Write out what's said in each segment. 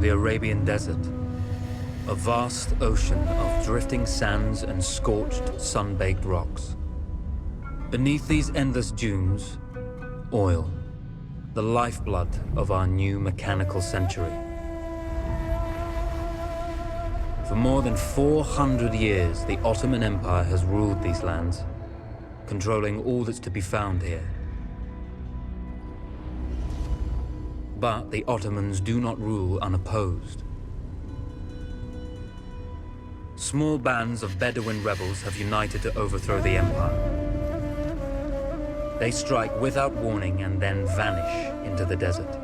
The Arabian Desert. A vast ocean of drifting sands and scorched, sun-baked rocks. Beneath these endless dunes, oil. The lifeblood of our new mechanical century. For more than 400 years, the Ottoman Empire has ruled these lands, controlling all that's to be found here. But the Ottomans do not rule unopposed. Small bands of Bedouin rebels have united to overthrow the empire. They strike without warning and then vanish into the desert.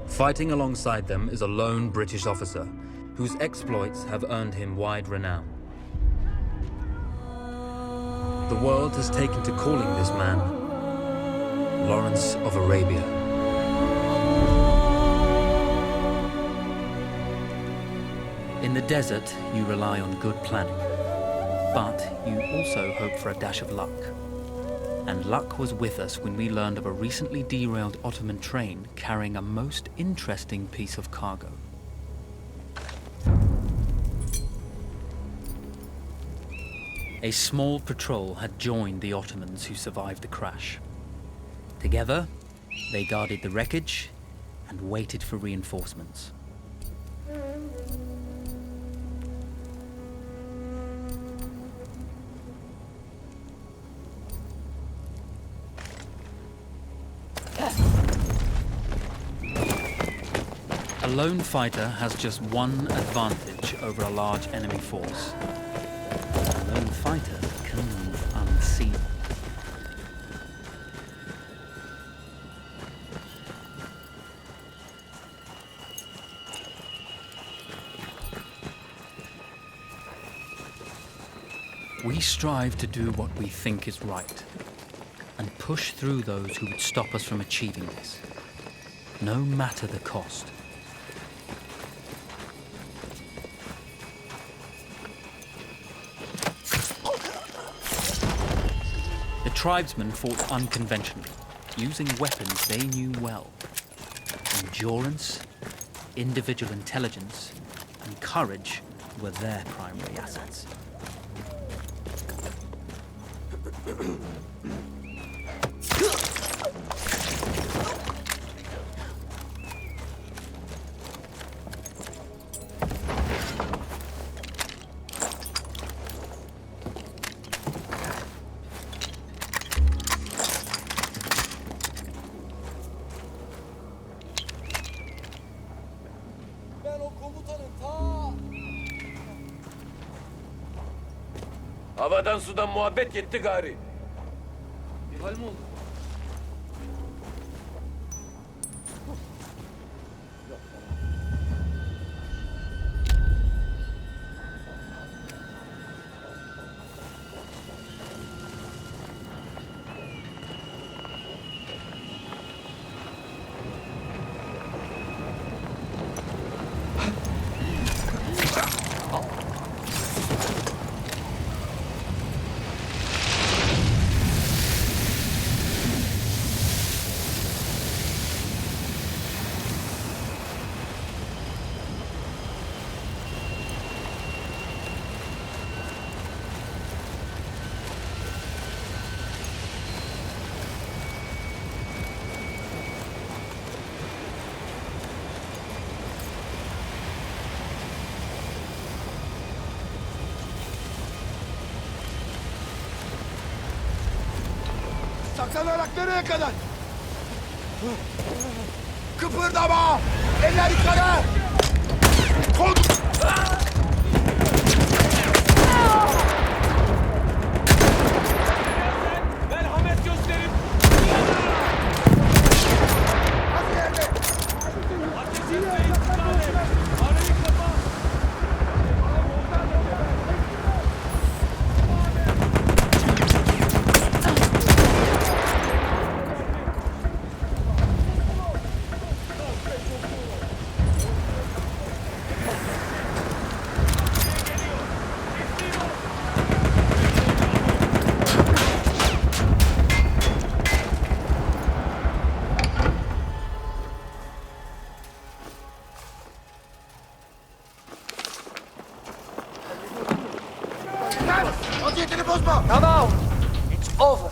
Fighting alongside them is a lone British officer, whose exploits have earned him wide renown. The world has taken to calling this man Lawrence of Arabia. In the desert, you rely on good planning, but you also hope for a dash of luck. And luck was with us when we learned of a recently derailed Ottoman train carrying a most interesting piece of cargo. A small patrol had joined the Ottomans who survived the crash. Together, they guarded the wreckage and waited for reinforcements. A lone fighter has just one advantage over a large enemy force. A lone fighter can move unseen. We strive to do what we think is right, and push through those who would stop us from achieving this, no matter the cost. The tribesmen fought unconventionally, using weapons they knew well. Endurance, individual intelligence, and courage were their primary assets. Havadan sudan muhabbet yetti gari. İhal mi oldu? Saklanarak nereye kadar? Kıpırdama! Eller yukarı! Kol! Merhamet gösterin. Nasıl yerde? Ateş etmeyin. Arayı kapat. Saatini bozma. Come out! It's over.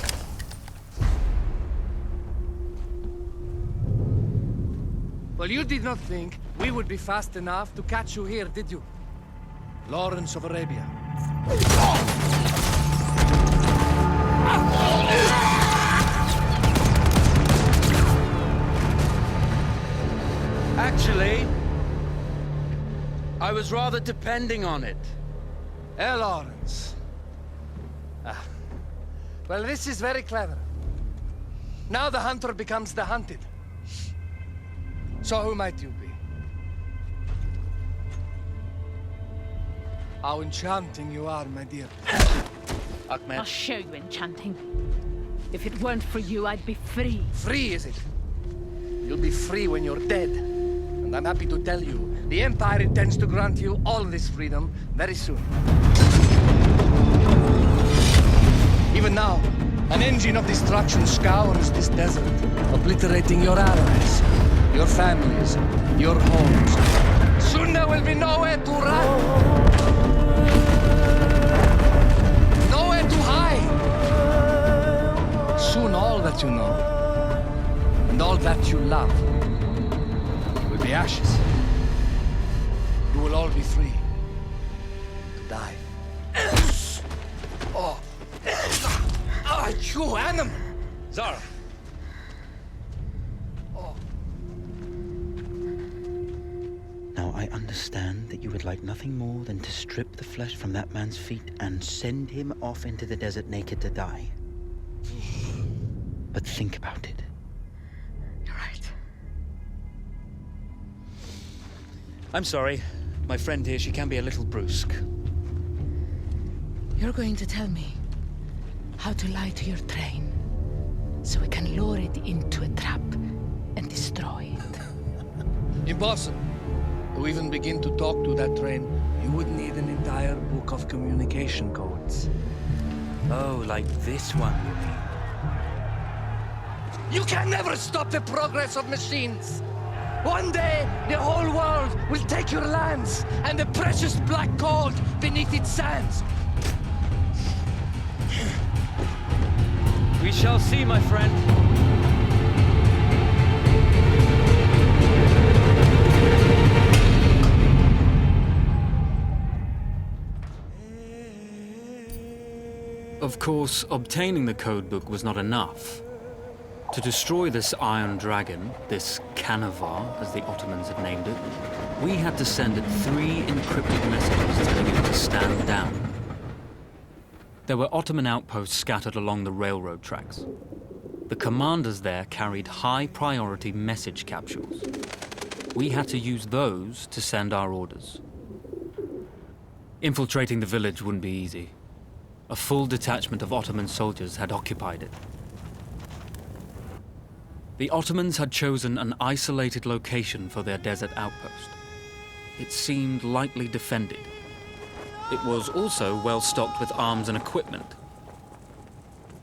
Well, you did not think we would be fast enough to catch you here, did you? Lawrence of Arabia. Actually, I was rather depending on it. Lawrence. Well, this is very clever. Now the hunter becomes the hunted. So who might you be? How enchanting you are, my dear. Ahmed. I'll show you enchanting. If it weren't for you, I'd be free. Free, is it? You'll be free when you're dead. And I'm happy to tell you, the Empire intends to grant you all this freedom very soon. Even now, an engine of destruction scours this desert, obliterating your allies, your families, your homes. Soon there will be nowhere to run. Nowhere to hide. Soon all that you know, and all that you love, will be ashes. You will all be free to die. Oh. Ah, you animal! Zara. Now, I understand that you would like nothing more than to strip the flesh from that man's feet and send him off into the desert naked to die. But think about it. You're right. I'm sorry. My friend here, she can be a little brusque. You're going to tell me how to lie to your train, so we can lure it into a trap and destroy it. Impossible. To even begin to talk to that train, you would need an entire book of communication codes. Oh, like this one, you mean? You can never stop the progress of machines! One day, the whole world will take your lands and the precious black gold beneath its sands. We shall see, my friend. Of course, obtaining the codebook was not enough. To destroy this Iron Dragon, this Canavar, as the Ottomans had named it, we had to send it 3 encrypted messages telling it to stand down. There were Ottoman outposts scattered along the railroad tracks. The commanders there carried high-priority message capsules. We had to use those to send our orders. Infiltrating the village wouldn't be easy. A full detachment of Ottoman soldiers had occupied it. The Ottomans had chosen an isolated location for their desert outpost. It seemed lightly defended. It was also well stocked with arms and equipment.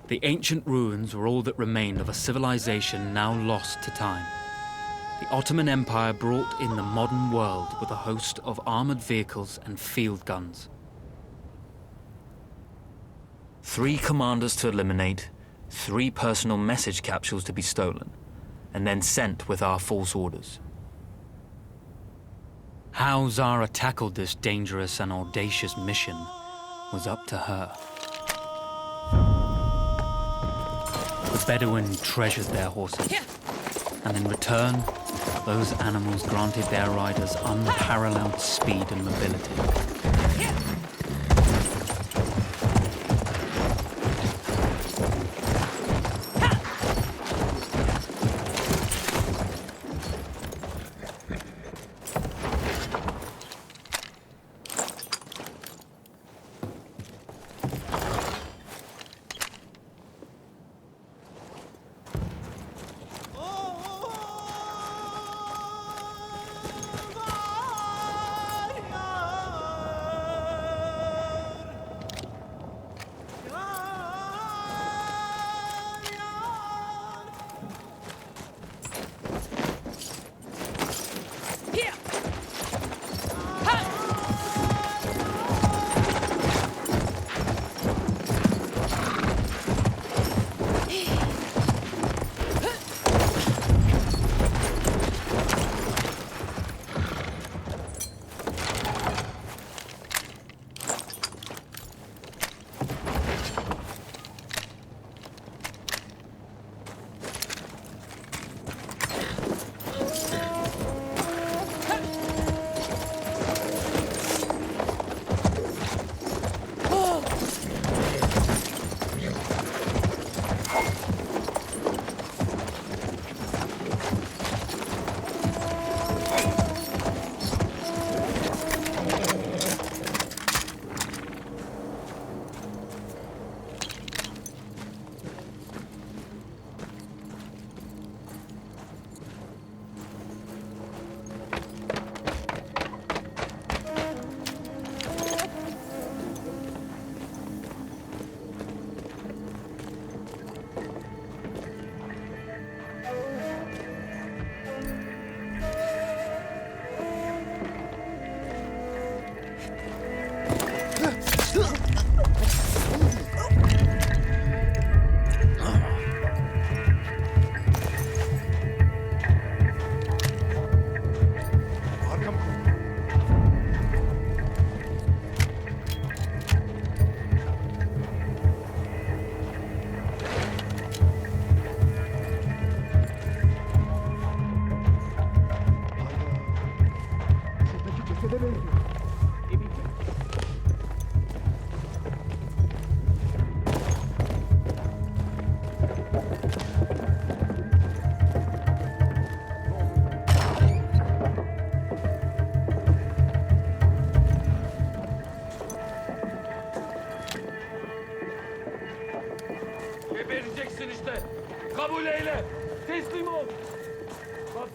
The ancient ruins were all that remained of a civilization now lost to time. The Ottoman Empire brought in the modern world with a host of armored vehicles and field guns. 3 commanders to eliminate, 3 personal message capsules to be stolen, and then sent with our false orders. How Zara tackled this dangerous and audacious mission was up to her. The Bedouin treasured their horses, and in return, those animals granted their riders unparalleled speed and mobility.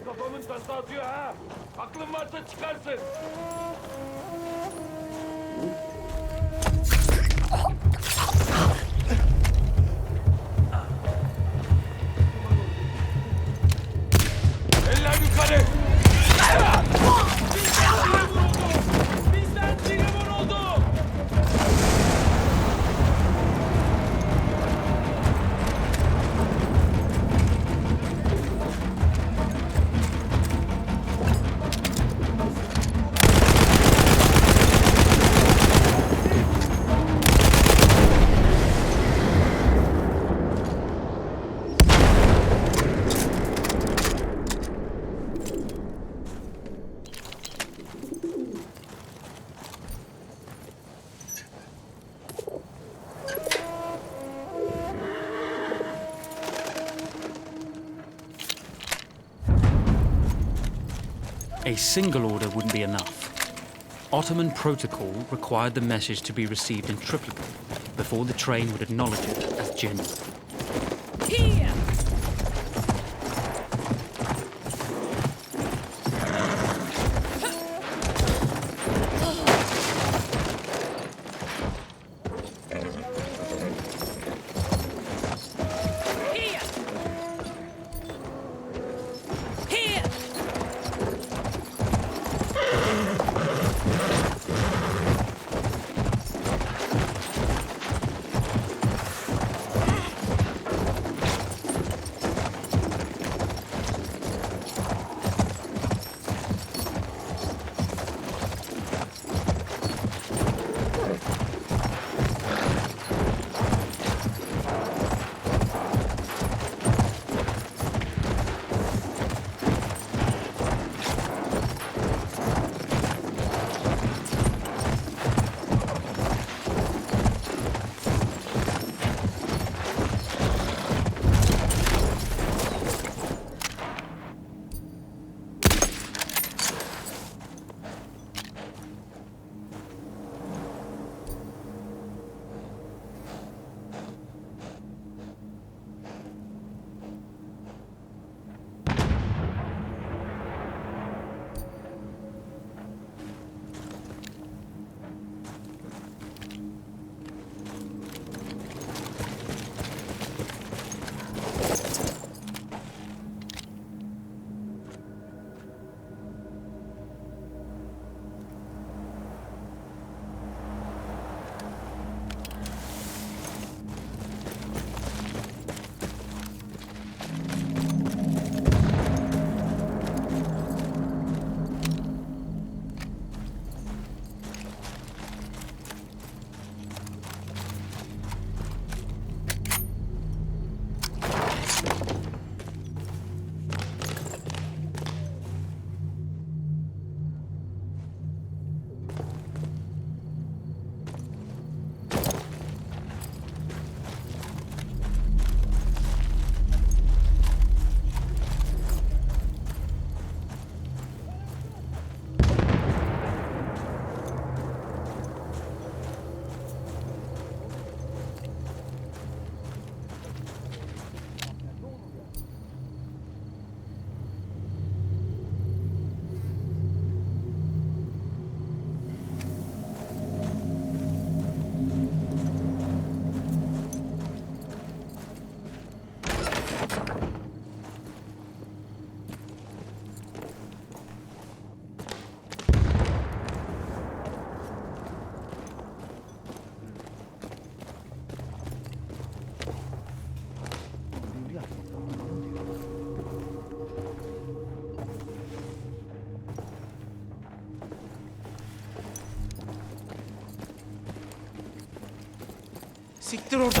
kafamın tası atıyor ha. Aklın varsa çıkarsın. Eller yukarı. Bizden Cigamon oldu. A single order wouldn't be enough. Ottoman protocol required the message to be received in triplicate before the train would acknowledge it as genuine. Here! Here! Here! Siktir orada.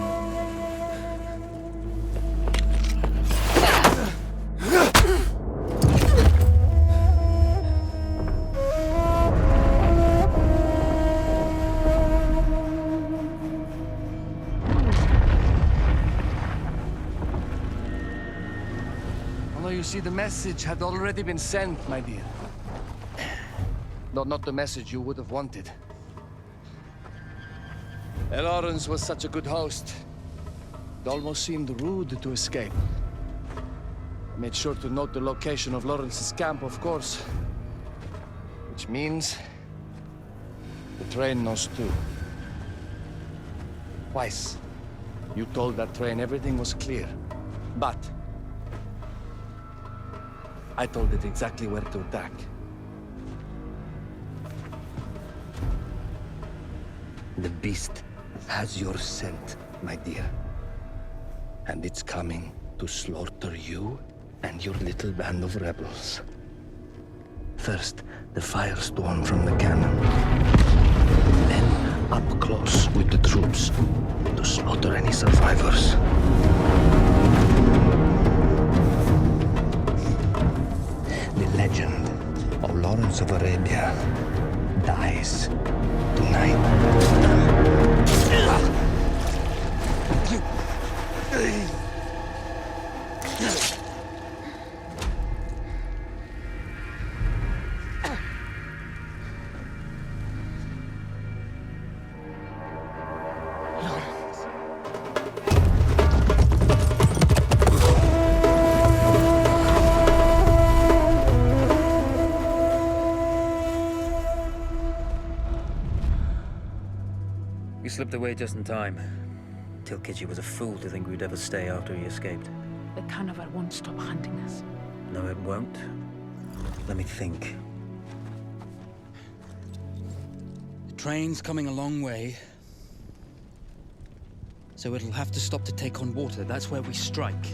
you see, the message had already been sent, my dear. Though not the message you would have wanted. Lawrence was such a good host. It almost seemed rude to escape. I made sure to note the location of Lawrence's camp, of course. Which means... the train knows too. Twice, you told that train everything was clear. But... I told it exactly where to attack. The beast has your scent, my dear. And it's coming to slaughter you and your little band of rebels. First, the firestorm from the cannon. Then, up close with the troops to slaughter any survivors. The legend of Lawrence of Arabia dies tonight. You slipped away just in time. Tilkiji was a fool to think we'd ever stay after he escaped. The carnival won't stop hunting us. No, it won't. Let me think. The train's coming a long way. So it'll have to stop to take on water. That's where we strike.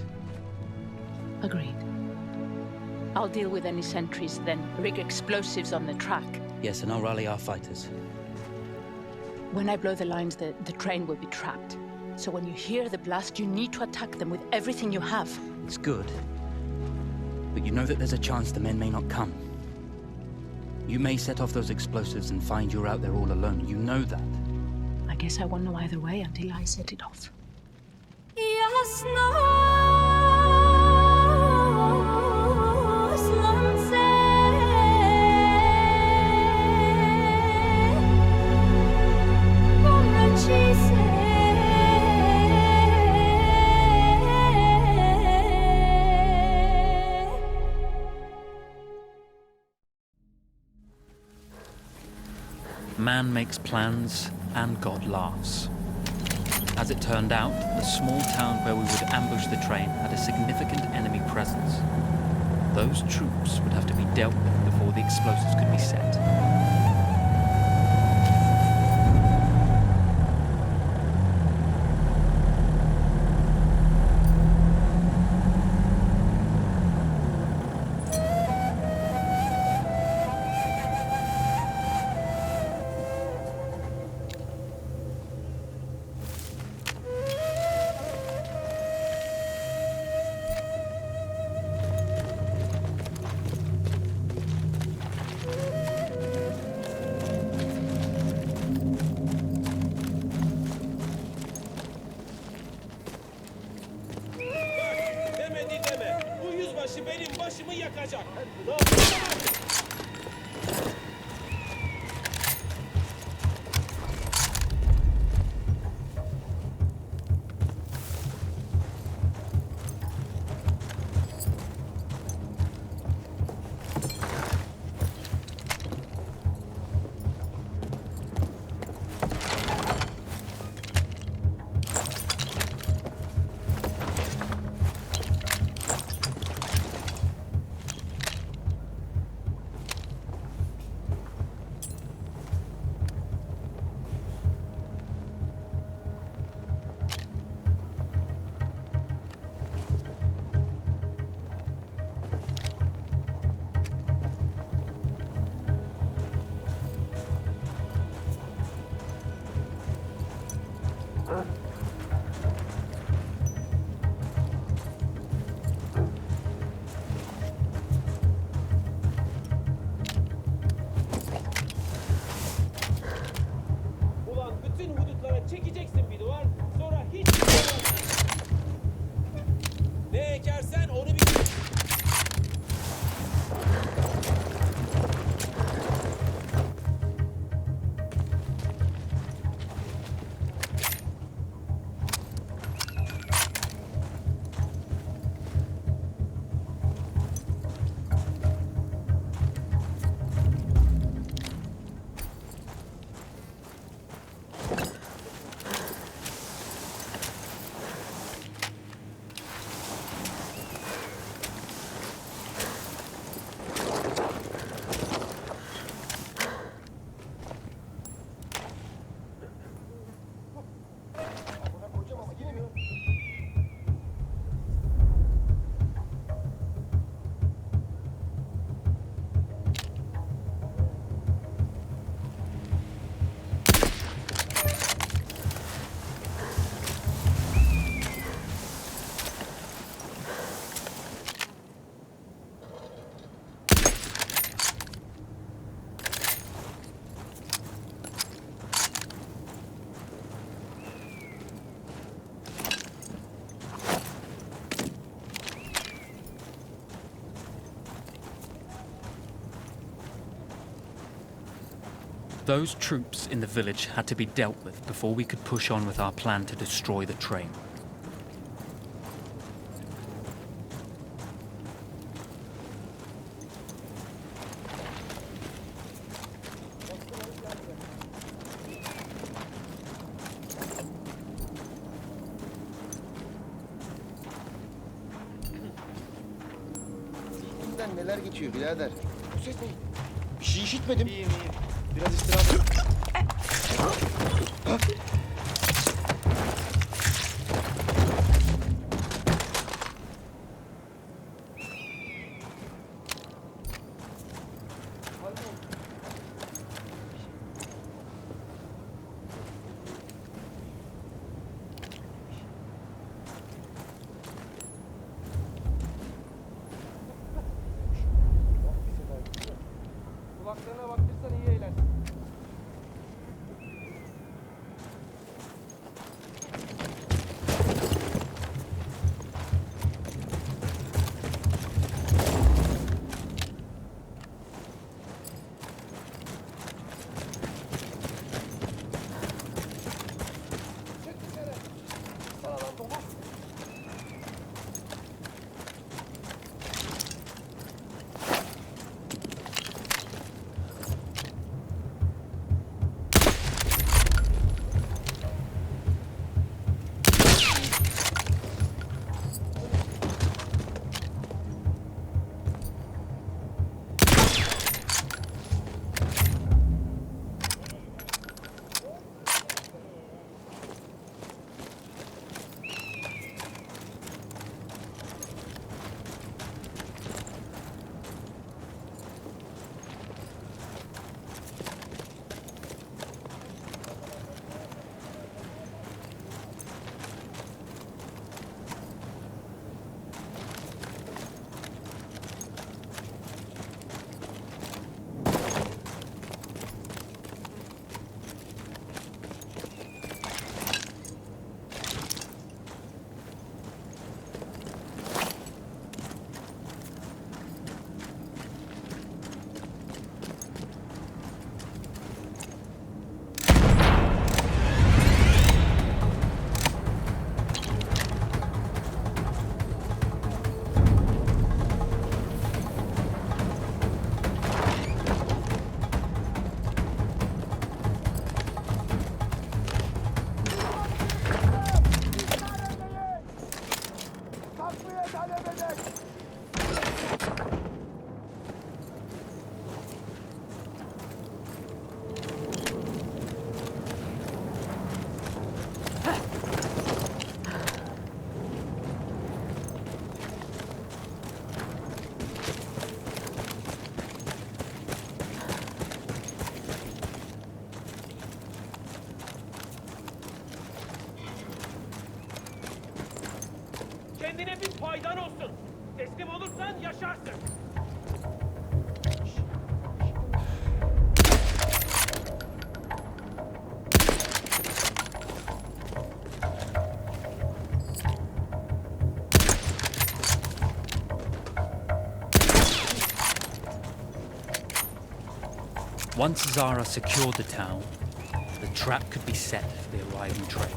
Agreed. I'll deal with any sentries, then rig explosives on the track. Yes, and I'll rally our fighters. When I blow the lines, the train will be trapped. So when you hear the blast, you need to attack them with everything you have. It's good. But you know that there's a chance the men may not come. You may set off those explosives and find you're out there all alone. You know that. I guess I won't know either way until I set it off. Man makes plans, and God laughs. As it turned out, the small town where we would ambush the train had a significant enemy presence. Those troops would have to be dealt with before the explosives could be set. Benim başımı yakacak. Those troops in the village had to be dealt with before we could push on with our plan to destroy the train. Zihninden neler geçiyor birader? Bu ses ne? Bir şey işitmedim. İyiyim iyiyim. Biraz istirahat. Kulaklarına baktıysan iyi eğlensin. Çık dışarı. Sana lan domuz. Kendine bir faydan olsun. Teslim olursan yaşarsın. Once Zara secured the town, the trap could be set for the arriving train.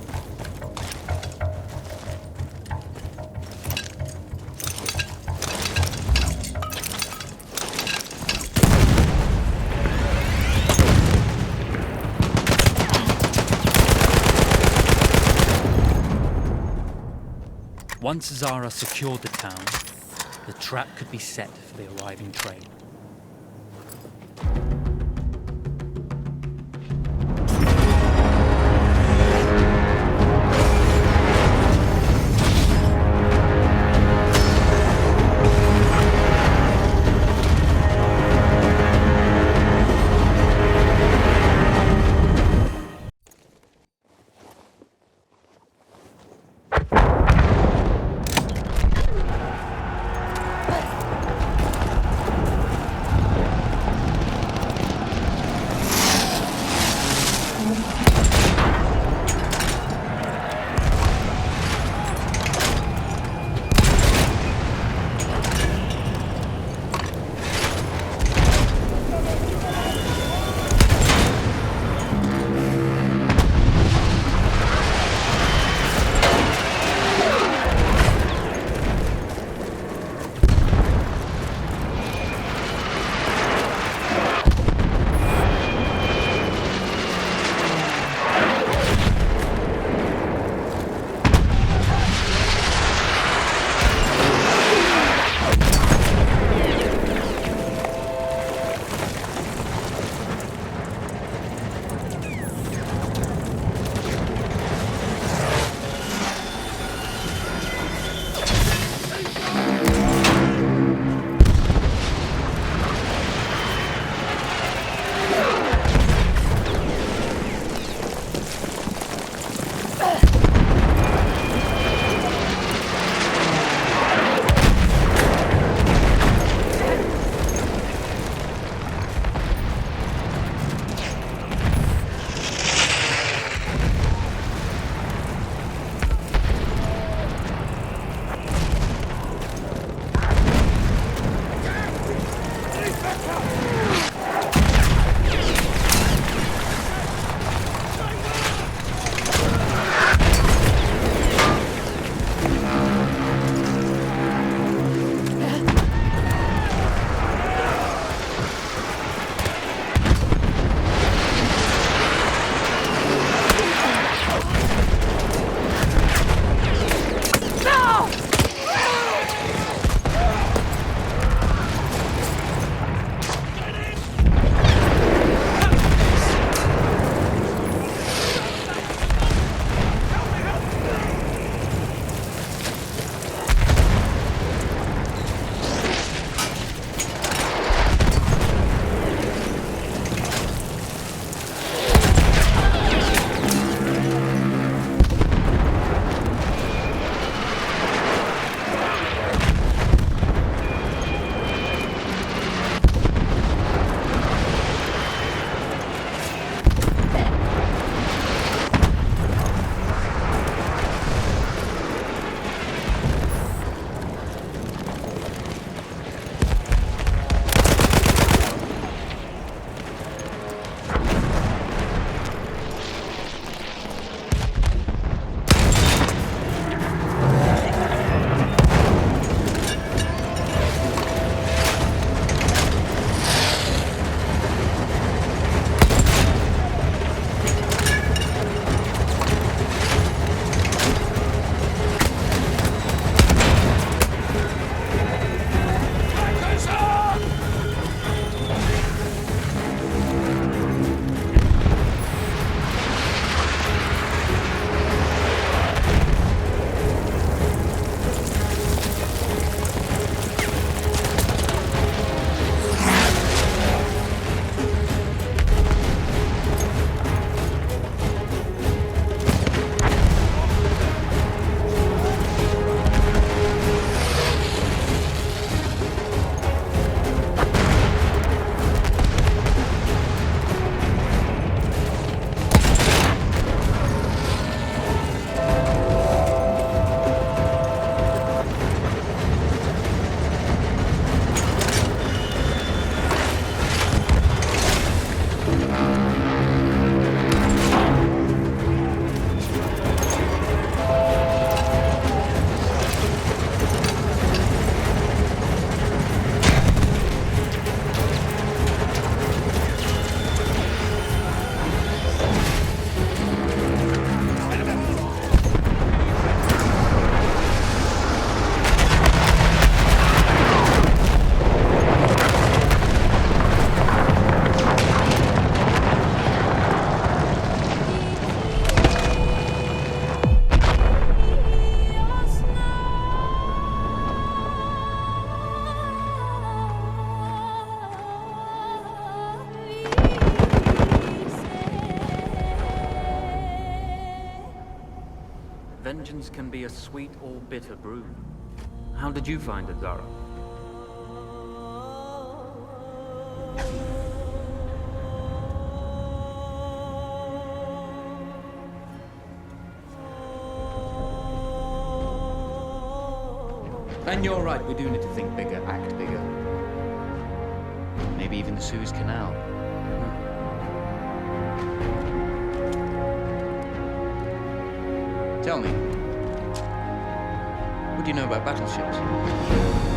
Once Zara secured the town, the trap could be set for the arriving train. vengeance can be a sweet or bitter brew. How did you find it, Zara? And you're right, we do need to think bigger, act bigger. Maybe even the Suez Canal. Tell me, what do you know about battleships?